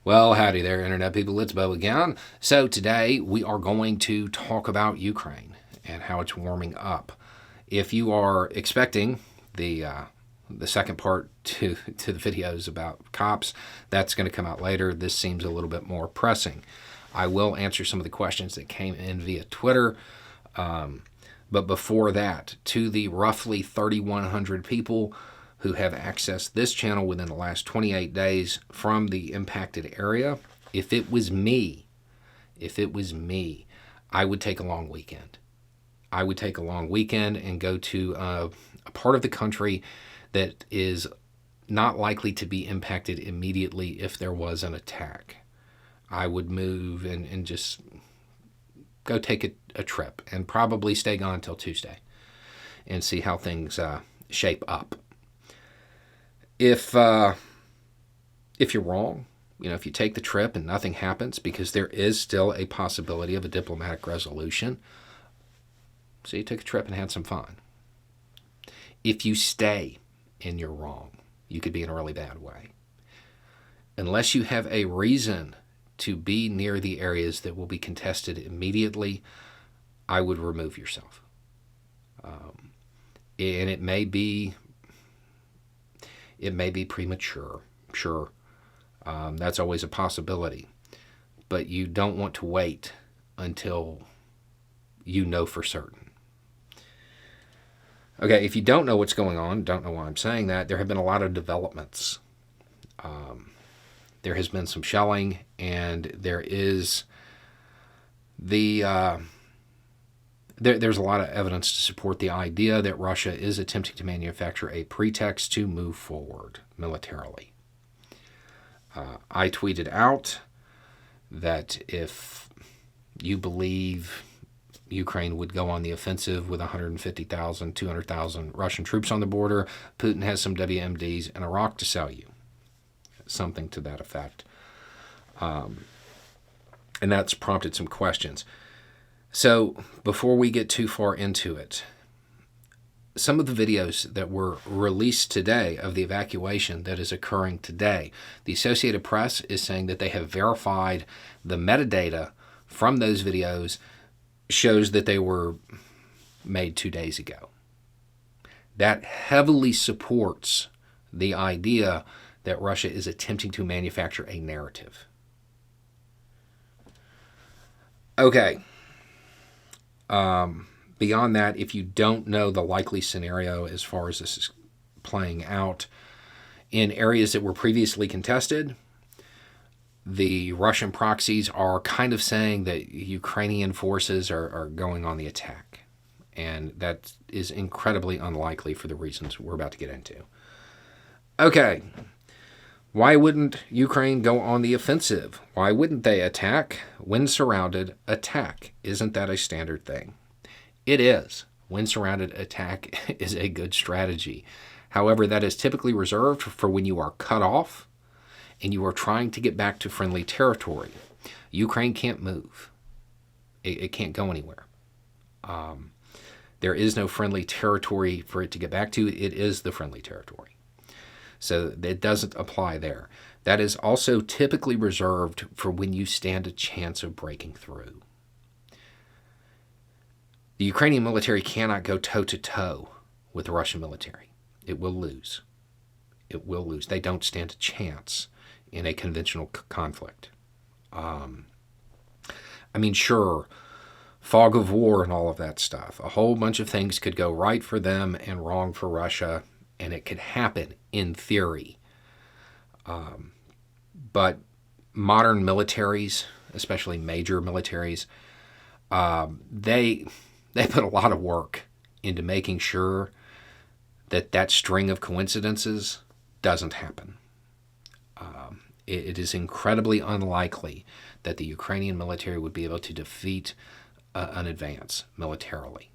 Well, howdy there, Internet people. It's Bo again. So, today we are going to talk about Ukraine and how it's warming up. If you are expecting the second part to the videos about cops, that's going to come out later. This seems a little bit more pressing. I will answer some of the questions that came in via Twitter. But before that, to the roughly 3,100 people who have accessed this channel within the last 28 days from the impacted area, if it was me, I would take a long weekend. I would take a long weekend and go to a part of the country that is not likely to be impacted immediately if there was an attack. I would move and just go take a trip and probably stay gone until Tuesday and see how things shape up. If you're wrong, if you take the trip and nothing happens, because there is still a possibility of a diplomatic resolution, so you took a trip and had some fun. If you stay and you're wrong, you could be in a really bad way. Unless you have a reason to be near the areas that will be contested immediately, I would remove yourself. And it may be premature, sure. That's always a possibility. But you don't want to wait until you know for certain. Okay, if you don't know what's going on, don't know why I'm saying that, there have been a lot of developments. There has been some shelling, and there is there's a lot of evidence to support the idea that Russia is attempting to manufacture a pretext to move forward militarily. I tweeted out that if you believe Ukraine would go on the offensive with 150,000, 200,000 Russian troops on the border, Putin has some WMDs and a rock to sell you. Something to that effect. And that's prompted some questions. So before we get too far into it, some of the videos that were released today of the evacuation that is occurring today, the Associated Press is saying that they have verified the metadata from those videos shows that they were made 2 days ago. That heavily supports the idea that Russia is attempting to manufacture a narrative. Okay. Beyond that, if you don't know the likely scenario as far as this is playing out, in areas that were previously contested, the Russian proxies are kind of saying that Ukrainian forces are going on the attack. And that is incredibly unlikely for the reasons we're about to get into. Okay. Why wouldn't Ukraine go on the offensive? Why wouldn't they attack? When surrounded, attack. Isn't that a standard thing? It is. When surrounded, attack is a good strategy. However, that is typically reserved for when you are cut off and you are trying to get back to friendly territory. Ukraine can't move. It can't go anywhere. There is no friendly territory for it to get back to. It is the friendly territory. So it doesn't apply there. That is also typically reserved for when you stand a chance of breaking through. The Ukrainian military cannot go toe-to-toe with the Russian military. It will lose. It will lose. They don't stand a chance in a conventional conflict. Sure, fog of war and all of that stuff. A whole bunch of things could go right for them and wrong for Russia, and it could happen in theory. But modern militaries, especially major militaries, they put a lot of work into making sure that string of coincidences doesn't happen. It is incredibly unlikely that the Ukrainian military would be able to defeat an advance militarily.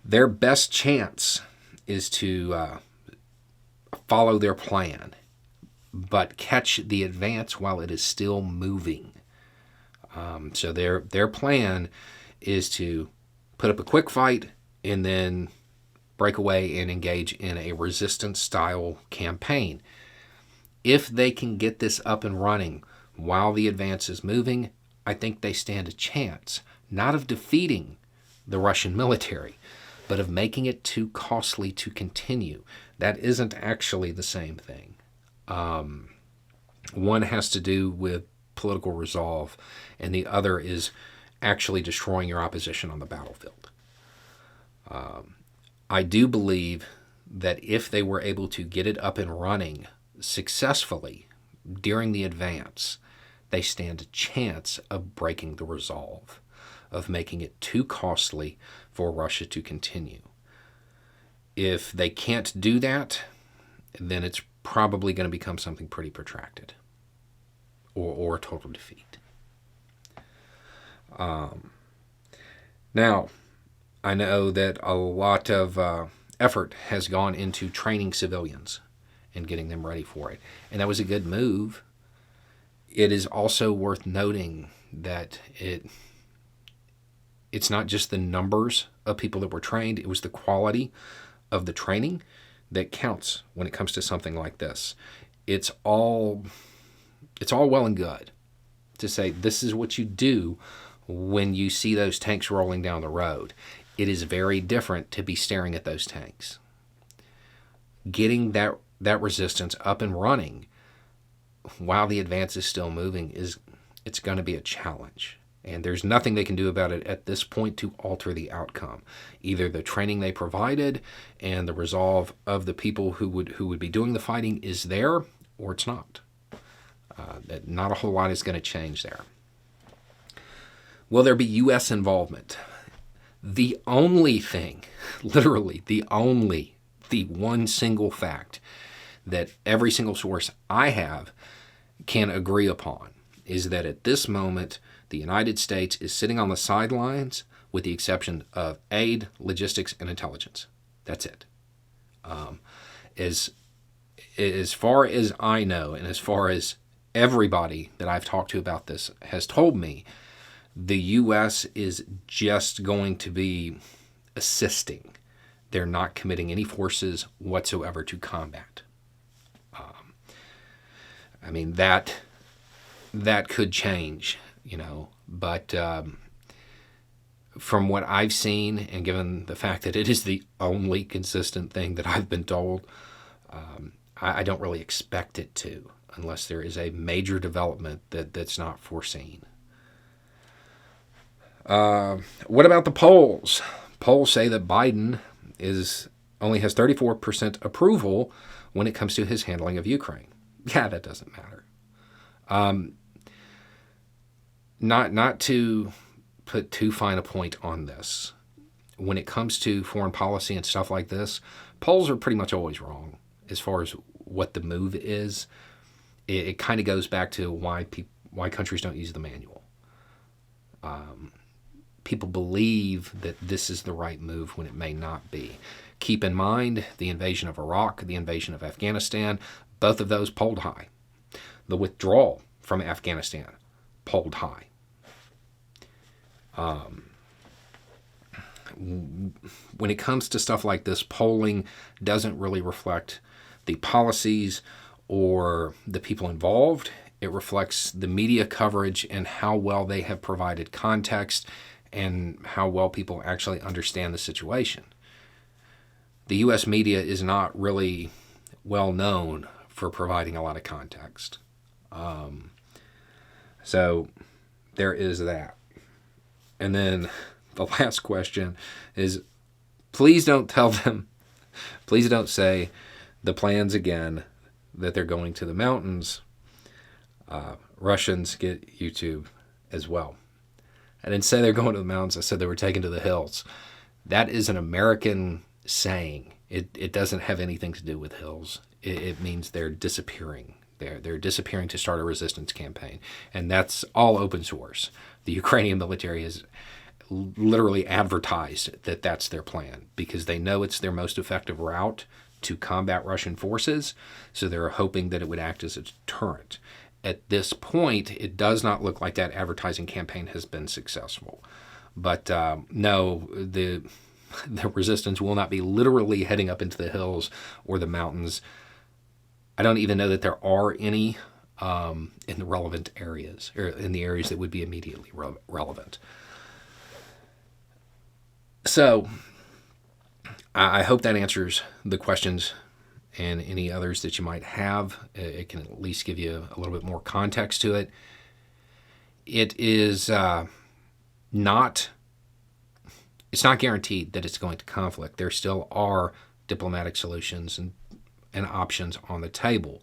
Their best chance is to follow their plan, but catch the advance while it is still moving. So their plan is to put up a quick fight and then break away and engage in a resistance-style campaign. If they can get this up and running while the advance is moving, I think they stand a chance, not of defeating the Russian military, but of making it too costly to continue. That isn't actually the same thing. One has to do with political resolve, and the other is actually destroying your opposition on the battlefield. I do believe that if they were able to get it up and running successfully during the advance, they stand a chance of breaking the resolve, of making it too costly for Russia to continue. If they can't do that, then it's probably going to become something pretty protracted, or a total defeat. Now, I know that a lot of effort has gone into training civilians and getting them ready for it, and that was a good move. It is also worth noting that it's not just the numbers of people that were trained, it was the quality of the training that counts when it comes to something like this. It's all well and good to say this is what you do when you see those tanks rolling down the road. It is very different to be staring at those tanks. Getting that resistance up and running while the advance is still moving it's going to be a challenge. And there's nothing they can do about it at this point to alter the outcome. Either the training they provided and the resolve of the people who would be doing the fighting is there, or it's not. That not a whole lot is going to change there. Will there be U.S. involvement? The only thing, literally the one single fact that every single source I have can agree upon is that at this moment, the United States is sitting on the sidelines with the exception of aid, logistics, and intelligence. That's it. As far as I know, and as far as everybody that I've talked to about this has told me, the U.S. is just going to be assisting. They're not committing any forces whatsoever to combat. I mean, that could change, but from what I've seen, and given the fact that it is the only consistent thing that I've been told, I don't really expect it to, unless there is a major development that's not foreseen. What about the polls? Polls say that Biden only has 34% approval when it comes to his handling of Ukraine. Yeah, that doesn't matter. Not to put too fine a point on this. When it comes to foreign policy and stuff like this, polls are pretty much always wrong as far as what the move is. It kind of goes back to why countries don't use the manual. People believe that this is the right move when it may not be. Keep in mind the invasion of Iraq, the invasion of Afghanistan, both of those polled high. The withdrawal from Afghanistan polled high. When it comes to stuff like this, polling doesn't really reflect the policies or the people involved. It reflects the media coverage and how well they have provided context and how well people actually understand the situation. The U.S. media is not really well known for providing a lot of context. So there is that. And then the last question is, please don't say the plans again that they're going to the mountains. Russians get YouTube as well. I didn't say they're going to the mountains. I said they were taken to the hills. That is an American saying. It doesn't have anything to do with hills. It means they're disappearing. They're disappearing to start a resistance campaign. And that's all open source. The Ukrainian military has literally advertised that that's their plan because they know it's their most effective route to combat Russian forces. So they're hoping that it would act as a deterrent. At this point, it does not look like that advertising campaign has been successful. But no, the resistance will not be literally heading up into the hills or the mountains. I don't even know that there are any in the relevant areas, or in the areas that would be immediately relevant. So I hope that answers the questions and any others that you might have. It can at least give you a little bit more context to it. It is not guaranteed that it's going to conflict. There still are diplomatic solutions and options on the table.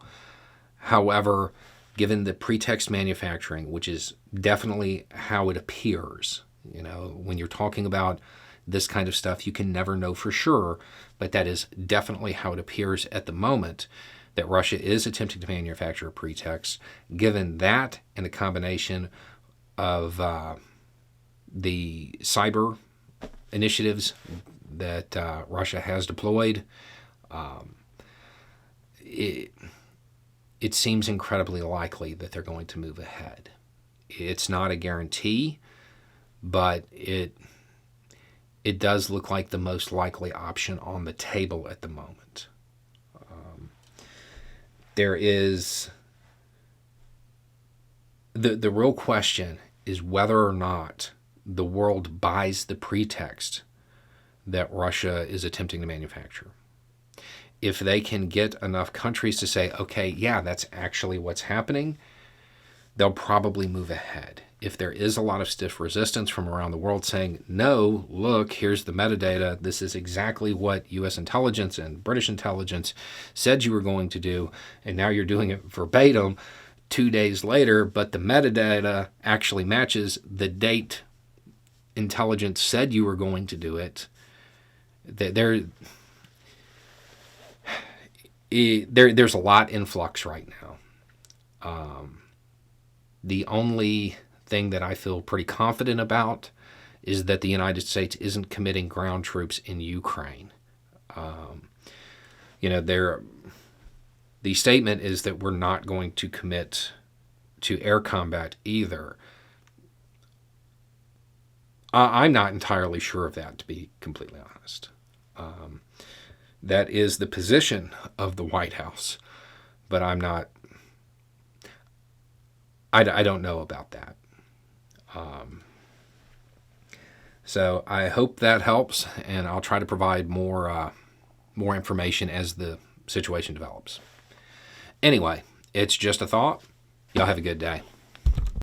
However, given the pretext manufacturing, which is definitely how it appears, when you're talking about this kind of stuff, you can never know for sure, but that is definitely how it appears at the moment, that Russia is attempting to manufacture a pretext. Given that, and the combination of the cyber initiatives that Russia has deployed, it seems incredibly likely that they're going to move ahead. It's not a guarantee, but it does look like the most likely option on the table at the moment. There is the real question is whether or not the world buys the pretext that Russia is attempting to manufacture. If they can get enough countries to say, okay, yeah, that's actually what's happening, they'll probably move ahead. If there is a lot of stiff resistance from around the world saying, no, look, here's the metadata, this is exactly what U.S. intelligence and British intelligence said you were going to do, and now you're doing it verbatim 2 days later, but the metadata actually matches the date intelligence said you were going to do it, there's a lot in flux right now. The only thing that I feel pretty confident about is that the United States isn't committing ground troops in Ukraine. The statement is that we're not going to commit to air combat either. I'm not entirely sure of that, to be completely honest. That is the position of the White House, but I'm not. I don't know about that. So I hope that helps, and I'll try to provide more information as the situation develops. Anyway, it's just a thought. Y'all have a good day.